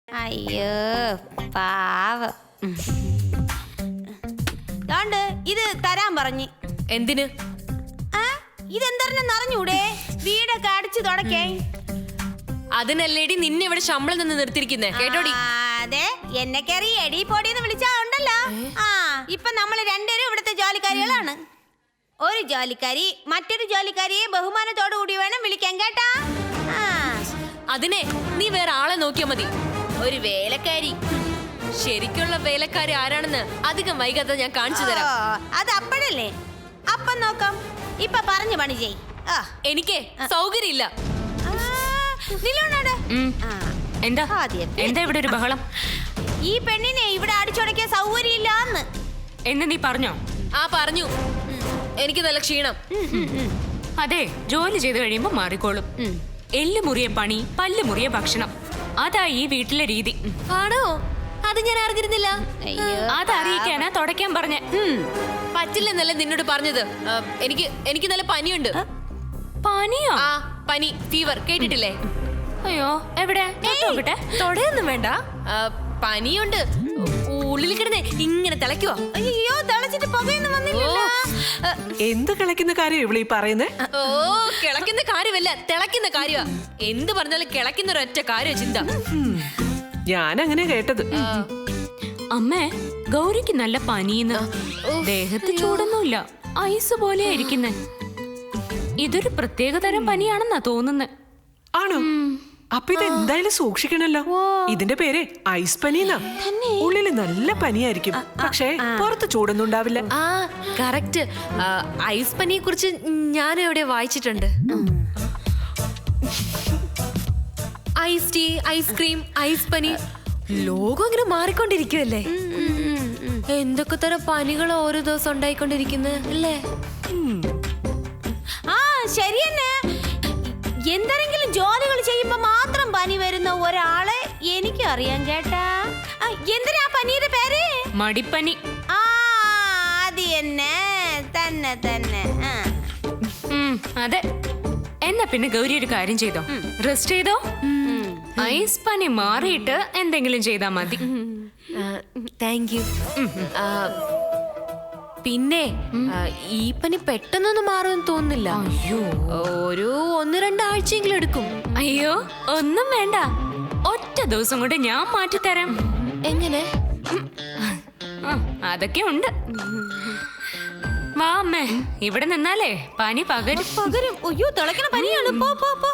അയ്യോ പാവം. ദാണ്ട് ഇത് തരാൻ പറഞ്ഞ്. എന്തിന്? ഇതെന്തറിഞ്ഞെന്ന് അറിഞ്ഞൂടെ? വീടൊക്കെ അടിച്ചു തുടക്കേ. അതിനല്ലേടി നിന്നെ ഇവിടെ ശമ്പളം നിന്ന് നിർത്തിയിരിക്കുന്നേ, കേട്ടോടി? അതെ, എന്നെ കയറി എടി പൊടിന്ന് വിളിച്ചാ ഉണ്ടല്ലോ. ഇപ്പൊ നമ്മള് രണ്ടുപേരും ഇവിടുത്തെ ജോലിക്കാരികളാണ്. ഒരു ജോലിക്കാരി മറ്റൊരു ജോലിക്കാരിയെ ബഹുമാനത്തോടു കൂടി വേണം വിളിക്കാൻ, കേട്ടാ? അതിനെ നീ വേറെ ആളെ നോക്കിയാ മതി. ഒരു വേലക്കാരി. ശരിക്കുള്ള വേലക്കാരി ആരാണെന്ന് അധികം വൈകാതെ ഞാൻ കാണിച്ചു തരാം. അത് അപ്പോഴല്ലേ? അപ്പം നോക്കാം. ഇപ്പൊ പറഞ്ഞു പണി ചെയ്. എനിക്ക് സൗകര്യമില്ല. എന്താ എന്താ ഇവിടെ ഒരു ബഹളം? ഈ പെണ്ണിനെ ഇവിടെ അടിച്ചുടക്കാൻ സൗകര്യമില്ലാന്ന് എന്ന് നീ പറഞ്ഞോ? പറഞ്ഞു. എനിക്ക് നല്ല ക്ഷീണം. അതെ, ജോലി ചെയ്ത് കഴിയുമ്പോ മാറിക്കോളും. എല്ല് മുറിയ പണി, പല്ല് മുറിയ ഭക്ഷണം, അതാ ഈ വീട്ടിലെ രീതി. ആണോ? അത് ഞാൻ അറിഞ്ഞിരുന്നില്ല. അതറിയിക്കാനാ തുടയ്ക്കാൻ പറഞ്ഞ. പറ്റില്ലെന്നല്ലേ നിന്നോട് പറഞ്ഞത്. എനിക്ക് നല്ല പനിയുണ്ട്. പനിയോ? പനി, ഫീവർ, കേട്ടിട്ടില്ലേ? അയ്യോ, എവിടെ? തൊടയൊന്നും വേണ്ട. പനിയുണ്ട്. ഉള്ളിൽ കിടന്നേ ഇങ്ങനെ തിളയ്ക്കുവോ? അയ്യോ, തിളച്ചിട്ട് പുകയൊന്നും വന്നില്ലല്ലോ. എന്ത് കിളക്കുന്ന കാര്യം ഇവിടെ പറയുന്നേ? ഓ, കിളക്കുന്ന കാര്യമല്ല, തിളക്കുന്ന കാര്യമാ. എന്ത് പറഞ്ഞാലും കിളക്കുന്ന ഒരൊറ്റ കാര്യ ചിന്ത. ഞാൻ അങ്ങനെ കേട്ടത്. അമ്മേ, ഗൗരിക്ക് നല്ല പനിന്ന്. ദേഹത്ത് ചൂടൊന്നുമില്ല, ഐസ് പോലെയാ ഇരിക്കുന്നെ. ഇതൊരു പ്രത്യേക തരം പനിയാണെന്നാ തോന്നുന്നത്. ആണോ? അപ്പൊ ഇത് എന്തായാലും സൂക്ഷിക്കണല്ലോ. ഇതിന്റെ പേര് ഐസ് പനിന്നാ. ഉള്ളില് നല്ല പനിയായിരിക്കും, പക്ഷേ പുറത്ത് ചൂടൊന്നും ഉണ്ടാവില്ല. കറക്റ്റ്. ഐസ് പനിയെ കുറിച്ച് ഞാൻ എവിടെ വായിച്ചിട്ടുണ്ട്. ഐസ് ടീ, ഐസ്ക്രീം, ഐസ് പനി. ലോകം ഇങ്ങനെ മാറിക്കൊണ്ടിരിക്കുവല്ലേ? എന്തൊക്കെ തരം പനികൾ ഓരോ ദിവസം ഉണ്ടായിക്കൊണ്ടിരിക്കുന്നത് അല്ലേ? ശരിയെന്നെ. എന്തെങ്കിലും ജോലികൾ ചെയ്യുമ്പോ മാത്രം പനി വരുന്ന ഒരാളെ എനിക്ക് അറിയാൻ, കേട്ടാ? എന്തിനാ പനിയുടെ പേര്? മടിപ്പനി. അത് തന്നെ തന്നെ തന്നെ. അതെ. എന്നാ പിന്നെ ഗൗരി ഒരു കാര്യം ചെയ്തോ, റെസ്റ്റ് ചെയ്തോ. ഐസ് പനി മാറിയിട്ട് എന്തെങ്കിലും ചെയ്താ മതി. Thank you. പിന്നെ ഈ പനി പെട്ടെന്നൊന്നും മാറുമെന്ന് തോന്നുന്നില്ല. ഒരു 1-2 ആഴ്ചയെങ്കിലും എടുക്കും. അയ്യോ, ഒന്നും വേണ്ട, ഒറ്റ ദിവസം കൊണ്ട് ഞാൻ മാറ്റിത്തരാം. എങ്ങനെ? അതൊക്കെ ഉണ്ട്. വാ അമ്മേ, ഇവിടെ നിന്നാലേ പനി പകരും. അയ്യോ, തിളക്കണ പനിയാണ്. പോ പോ പോ.